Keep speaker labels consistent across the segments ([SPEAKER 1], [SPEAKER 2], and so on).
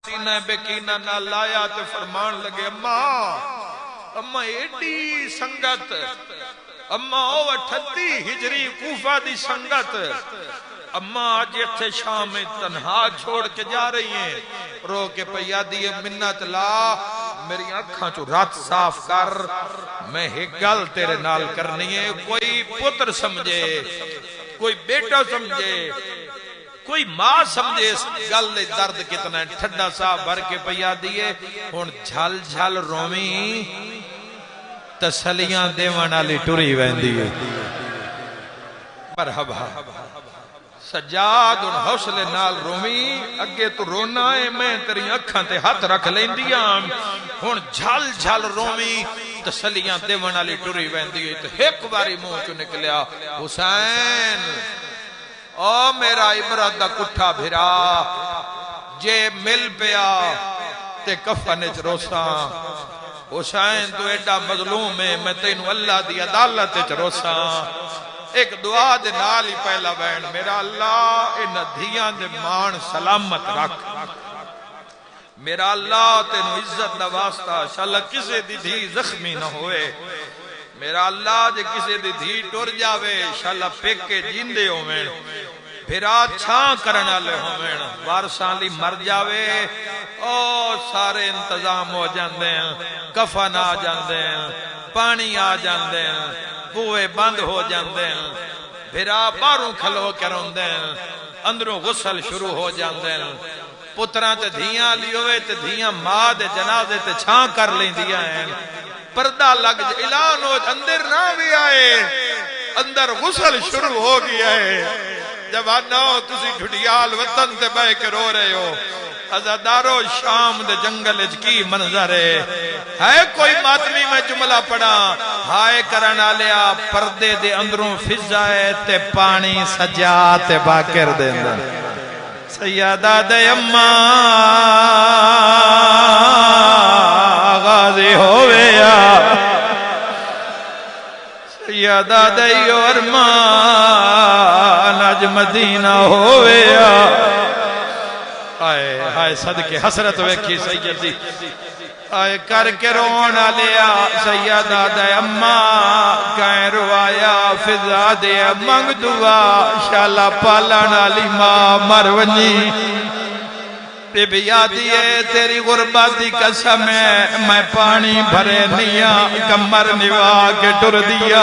[SPEAKER 1] سینہ بکینہ نہ لایا تے فرمان لگے اماں ایڈی سنگت اماں او 38 ہجری کوفہ دی سنگت اماں آج اتھے شام میں تنہا چھوڑ کے جا رہی ہیں رو کے پیا دیئے منت لا میری آنکھاں چو رات صاف کر میں ایک گل تیرے نال کرنی ہے کوئی پتر سمجھے کوئی بیٹا سمجھے کوئی ماں سمجھے اس گل دے درد کتنا ہے ٹھڈا سا بھر کے پیا دیئے ہن جھل جھل رومی تسلیاں دیوان علی ٹوری ویندی ہے مرحبا سجاد ان حوصلے نال رومی اگے تو رونا ہے میں تیری اکھاں تے ہاتھ رکھ لیندیاں ہن جھل جھل رومی تسلیاں دیوان علی ٹوری ویندی ہے تو ایک باری منہ چوں نکلیا حسین او میرا عبرت دا کٹھا بھرا جے مل پیا تے کفن وچ روساں حسین تو ایڈا مظلوم ہے میں تینوں اللہ دی عدالت وچ روساں ایک دعا دے نال ہی پہلا بین میرا اللہ ان دھیاں دے مان سلامت رکھ میرا اللہ تینوں عزت دا واسطہ شاءاللہ کسے دی دھی زخمی نہ ہوئے میرا اللہ جے کسے دی دھی ٹر جاوے شاءاللہ پیک کے جیندے ہوویں پھرا چھاں کرنا لے ہوویں وارثاں لی مر جاوے او سارے انتظام ہو جاندے ہیں کفن آ جاندے ہیں پانی آ جاندے ہیں بوئے بند ہو جاندے ہیں پھرا باہروں کھلو کے روندے ہیں اندروں غسل شروع ہو جاندے ہیں پتراں تے دھیاں لیوے تے دھیاں ماں دے جنازے تے چھاں کر لیندیاں ہیں پردہ لگ اعلان ہو اندر نہ بھی آئے اندر غسل شروع ہو گیا ہے جب آنا ہو تسی ڈھڑیال وطن تے بے کے رو رہے ہو ازادارو شام دے جنگل اچ کی منظر ہے کوئی ماتمی میں جملہ پڑا ہائے کرنا لیا پردے دے اندروں فضائے تے پانی سجا تے باکر دے اندر سیادہ دے اماں غازی ہوئے یا سیادہ دیو ارمان اج مدینہ ہوئے یا آئے آئے صدقے حسرت ویکھی سیدی آئے کر کے رونا لیا سیادہ دے اماں کہیں روایا فضا دے منگ دعا شالا پالانا لی ماں مرونی بی بی یادی ہے تیری غربت دی قسم ہے میں پانی بھرے نیا کمر نوا کے ٹر دیا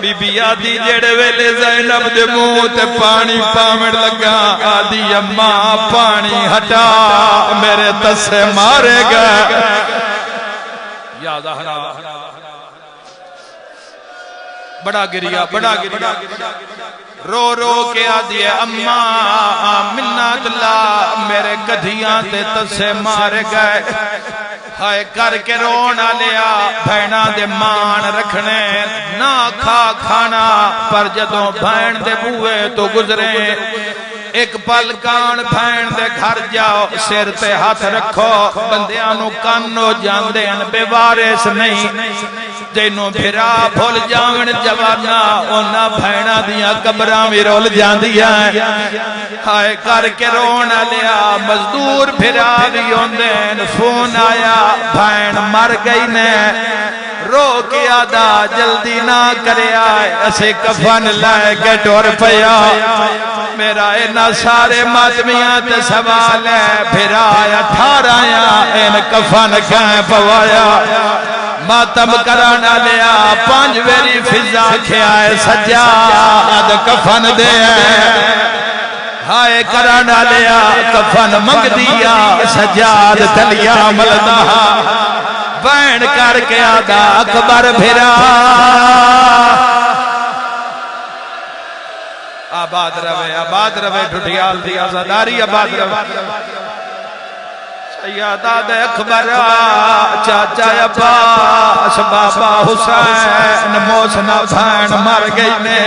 [SPEAKER 1] بی بی یادی جڑے ویلے زینب دے منہ تے پانی پاوڑ لگا آدی اماں پانی ہٹا میرے تسے مارے گا یا زہرا بڑا گریا رو رو کے آدھی اماں منت لا میرے گدھیاں تے تسے مار گئے ہائے کر کے رونا لیا بھینا دے مان رکھنے نہ کھا کھانا پر جدوں بھین دے بوئے تو گزرے ایک پل کان بھین دے گھر جاؤ سر تے ہاتھ رکھو بندیاں کانو جاندے ان بے وارث نہیں جنوں بھرا بھول جاون جوانا اونا بھینا دیاں قبراں وی رول جاندیاں ہائے کر کے رونا لیا مزدور بھرا دی ہوندے فون آیا بھین مر گئی نے رو کے آدھا جلدی نہ کرے آئے اسے کفن لائے کے ٹور پیا میرا اینا سارے ماتمیاں تے سوال ہے پھر آیا ٹھار آیا این کفن کہیں پوایا ماتم کرانا لیا پانچ ویری فضا کھیائے سجاد کفن دے ہائے کرانا لیا کفن منگ دیا سجاد تلیا ملدہ بین کر کے آدھا اکبر بھرا آباد روے ڈھٹیال دی آزاداری آباد روے سیادہ دے اکبر چاچا عباس بابا حسین موسنا بھین مر گئی نے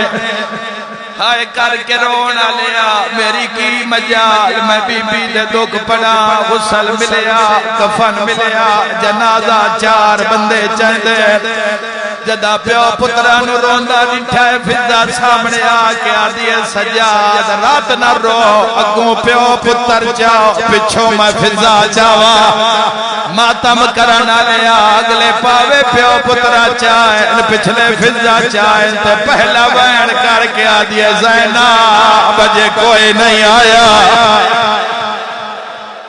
[SPEAKER 1] ہائے کر کے رونا لیا میری کی مجال میں بی بی دے دکھ پڑا غسل ملیا کفن ملیا جنازہ 4 بندے چندے جدا پیو پترا نو روندا ڈٹھا ہے فضا سامنے آ کے آدھی ہے سجاد رات نہ رو اگوں پیو پتر جاؤ پچھوں میں فضا جاوا ماتم کرنا لیا اگلے پاوے پیو پترا چاہیں پچھلے فضا چاہیں تے پہلا وین کر کے آدھی ہے زینب بجے کوئی نہیں آیا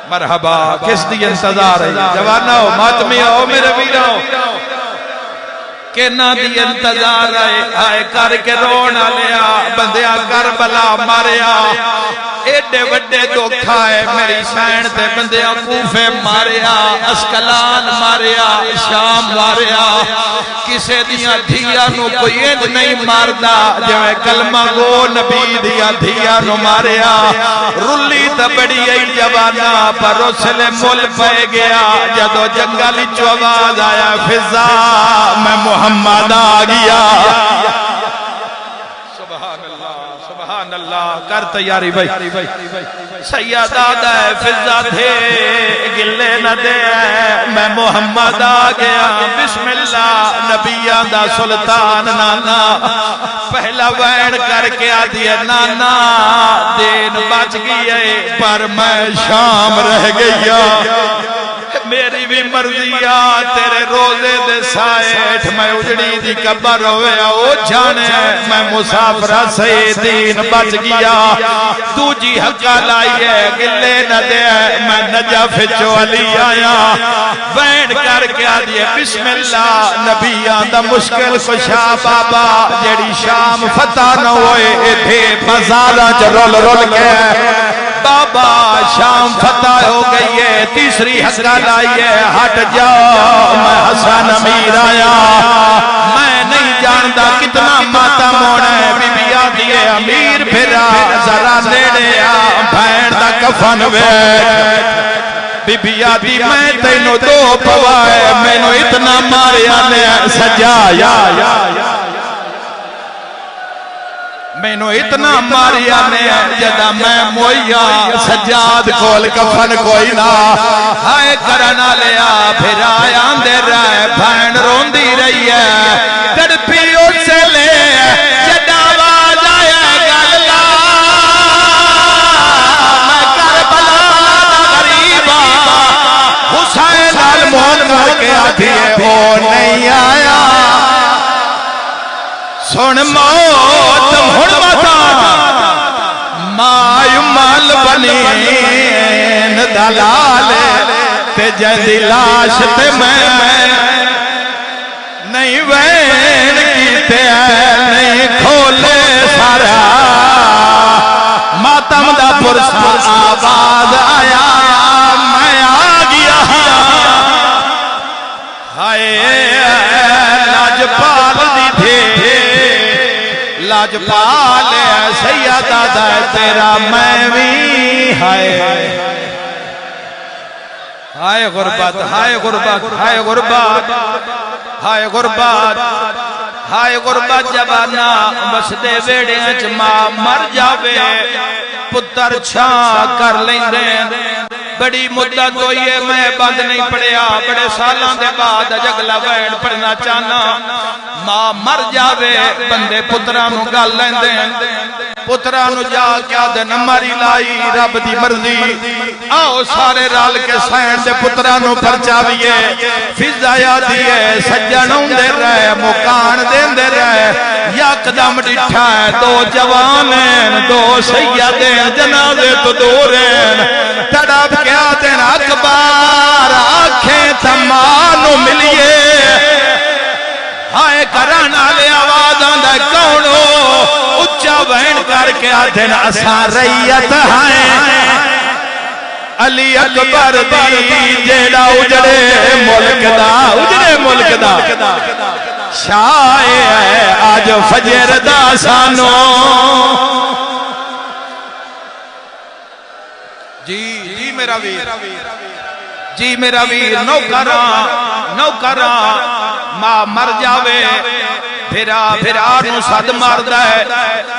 [SPEAKER 1] مرحبا کس دی انتظار ہے جوانو ماتمیو میرے ویرو کہ نہ دی انتظار آئے کر کے رونا لیا بندیا کربلا ماریا ایڈے وڈے دکھا ہے میری سین تے بندیا کوفے ماریا اسکلان ماریا شام ماریا کسے دیا دھیا نو کوئی اند نہیں ماردا جو کلمہ گو نبی دیا دھیا نو ماریا رلی تا بڑی ای جوانا پر رسل مل پہ گیا جدو جنگلی چو آواز آیا فضا میں محمد آ گیا سبحان اللہ کر تیاری بھائی سید آدھا ہے فضا دے گلے نہ دے میں محمد آ گیا بسم اللہ نبیان دا سلطان نانا پہلا وین کر کے آدھی ہے نانا دین بچ گئی پر میں شام رہ گیا میری بھی مرضیہ تیرے روزے دے سائٹ میں اجڑی دی کبر ہوئے او جانے میں مسافرہ سے دین بچ گیا تو جی حقا لائیے گلے نہ دے میں نجف جو علی آیا وین کر کے آدھئے بسم اللہ نبیان دا مشکل کشا بابا جیڑی شام فتح نہ ہوئے تھے بزارہ جو رول رول کے بابا شام فتح ہو گئی ہے تیسری حسرہ لائیے ہٹ جاؤ میں حسن امیر آیا میں نہیں جانتا کتنا ماتا موڑا ہے بی بی آدھی ہے امیر پھرا ذرا لیڑے بھین دا کفن بیٹھ بی بی آدھی میں تینو دو پوائے میں نو اتنا ماریا نے سجایا میں نو اتنا ماریا نے جدا میں مویا سجاد کول کفن کوئی نہ ہائے کرنا لیا پھر آیا دے رہے بھین رون دی رہی ہے تڑپی اس سے لے جدا آواز آیا گللا میں کربلا غریبا حسین المون مر کے آدھی ہے وہ نہیں آیا سن موت ہڑمتا مائی مال بنین دلال تے جیدی لاش تے میں نہیں وین کیتے ہیں نہیں کھولے سارا ماتم دا پرسا آواز آیا میں آ گیا ہائے لاجپال دی تھے لاجپال سیدہ دا تیرا میں بھی ہائے ہائے غربت ہائے غربت ہائے غربت ہائے غربت ہائے غربت جبانا بسدے ویڑے اچما مر جاوے پتر چھا کر لیں دیں بڑی مدت ہوئی ہے میں بند نہیں پڑیا بڑے سالان دے بعد جگلا وین پڑھنا چاہنا ماں مر جاوے بندے پترانو گال لیندے پترانو جا کیا دے نماری لائی رب دی مرضی آؤ سارے رال کے سین دے پترانو پر چاویے فضا یادی ہے سجنوں دے رہے مکان دین دے رہے یا قدم ڈٹھا ہے دو جوانین دو سیدین جنازے تو دورین تڑپ کیا دین اکبار آنکھیں تمانو ملیے ہائے کرانا لے آواز آندہ کونو اچھا بہن کر کے آدھن اسان ریت ہائیں علی اکبر دی جیڑا اجڑے ملک دا شائع ہے آج فجر دا سانو جی میرا ویر جی میرا ویر نوکران ماں مر جاوے پھرا پھرا نو صد ماردا ہے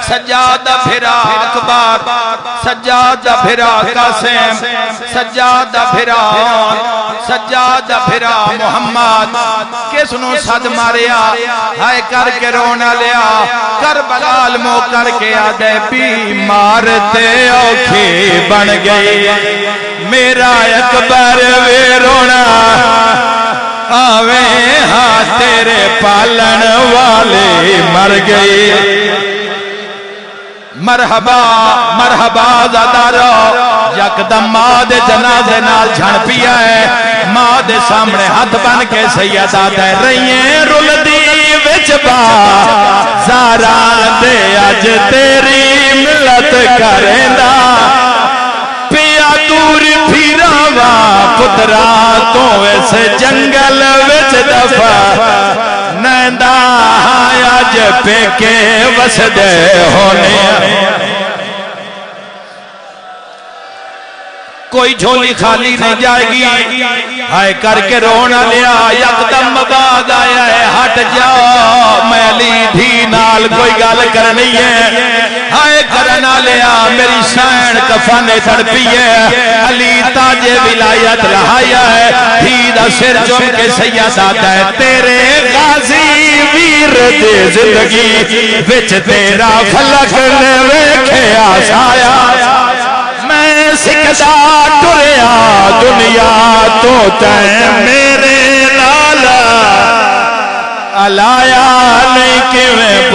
[SPEAKER 1] سجاد دا پھرا اکبر سجاد دا پھرا قاسم سجاد دا پھرا سجاد دا پھرا محمد کس نو صد ماریا ہائے کر کے رونا لیا کربلا مو کر کے آدھے بیمار تے اوکھی بن گئی میرا اکبر وے رونا آوے ہاں تیرے پالن والے مر گئی مرحبا مرحبا زادارو یکدم ماں دے جنازے نال جھن پیا ہے ماں دے سامنے ہاتھ بن کے سیدہ دے رہی ہیں رول دی وچ با زارا دے اج تیری ملت کریندا پیا دور پھیراوا پترا تو اس جنگل وچ دفا نیندا اج پیکے وسدے ہونے کوئی جھولی خالی نہیں جائے گی ہائے کر کے رونا لیا یکدم مباد آیا ہے ہٹ جاؤ میں علی دھی نال کوئی گل کرنی ہے ہائے کرنا لیا میری شین کفن تڑپی ہے علی تاج ولایت لہایا ہے دھی دا سر چوم کے سید آتا ہے تیرے غازی ویر دے زندگی وچ تیرا فلک نے ویکھیا سایا سکھدا ٹریا دنیا تو تے میرے نال الایا نہیں کیویں